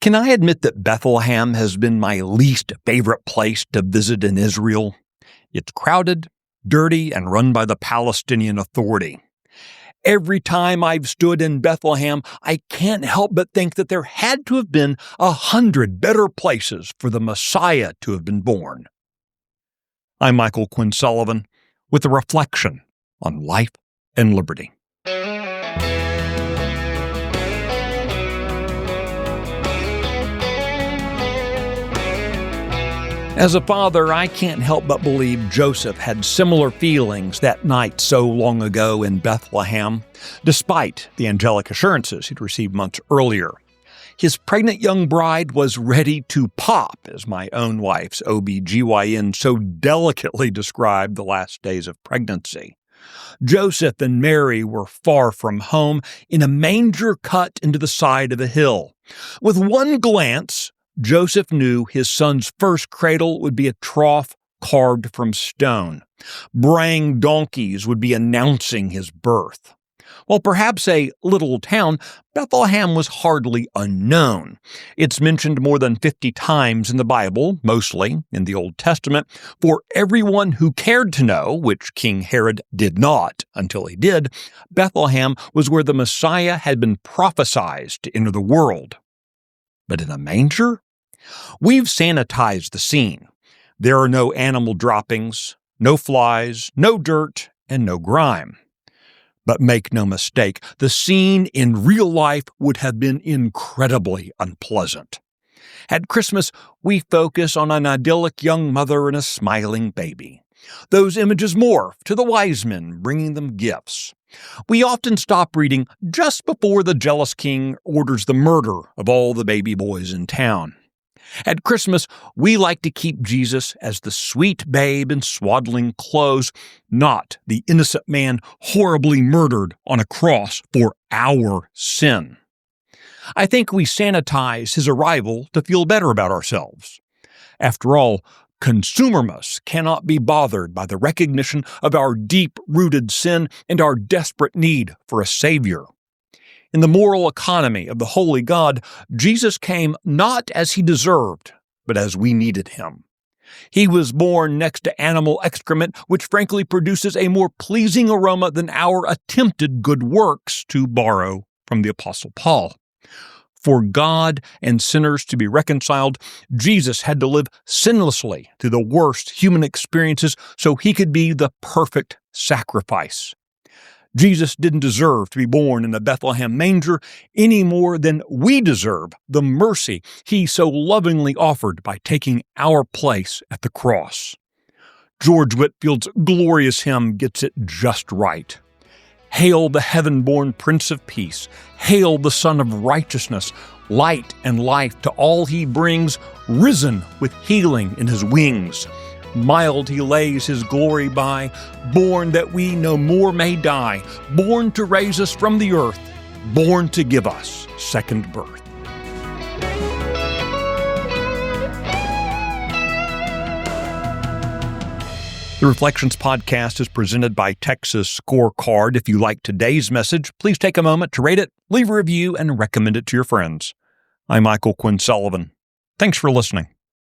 Can I admit that Bethlehem has been my least favorite place to visit in Israel? It's crowded, dirty, and run by the Palestinian Authority. Every time I've stood in Bethlehem, I can't help but think that there had to have been 100 better places for the Messiah to have been born. I'm Michael Quinn Sullivan with a reflection on life and liberty. As a father, I can't help but believe Joseph had similar feelings that night so long ago in Bethlehem, despite the angelic assurances he'd received months earlier. His pregnant young bride was ready to pop, as my own wife's OB-GYN so delicately described the last days of pregnancy. Joseph and Mary were far from home in a manger cut into the side of a hill. With one glance, Joseph knew his son's first cradle would be a trough carved from stone. Braying donkeys would be announcing his birth. While perhaps a little town, Bethlehem was hardly unknown. It's mentioned more than 50 times in the Bible, mostly in the Old Testament, for everyone who cared to know, which King Herod did not until he did. Bethlehem was where the Messiah had been prophesied to enter the world. But in a manger? We've sanitized the scene. There are no animal droppings, no flies, no dirt, and no grime. But make no mistake, the scene in real life would have been incredibly unpleasant. At Christmas, we focus on an idyllic young mother and a smiling baby. Those images morph to the wise men bringing them gifts. We often stop reading just before the jealous king orders the murder of all the baby boys in town. At Christmas, we like to keep Jesus as the sweet babe in swaddling clothes, not the innocent man horribly murdered on a cross for our sin. I think we sanitize his arrival to feel better about ourselves. After all, consumermus cannot be bothered by the recognition of our deep-rooted sin and our desperate need for a Savior. In the moral economy of the holy God, Jesus came not as he deserved, but as we needed him. He was born next to animal excrement, which frankly produces a more pleasing aroma than our attempted good works, to borrow from the Apostle Paul. For God and sinners to be reconciled, Jesus had to live sinlessly through the worst human experiences so he could be the perfect sacrifice. Jesus didn't deserve to be born in a Bethlehem manger any more than we deserve the mercy he so lovingly offered by taking our place at the cross. George Whitfield's glorious hymn gets it just right. Hail the heaven-born Prince of Peace. Hail the Son of Righteousness. Light and life to all he brings, risen with healing in his wings. Mild he lays his glory by, born that we no more may die, born to raise us from the earth, born to give us second birth. The Reflections Podcast is presented by Texas Scorecard. If you like today's message, please take a moment to rate it, leave a review, and recommend it to your friends. I'm Michael Quinn Sullivan. Thanks for listening.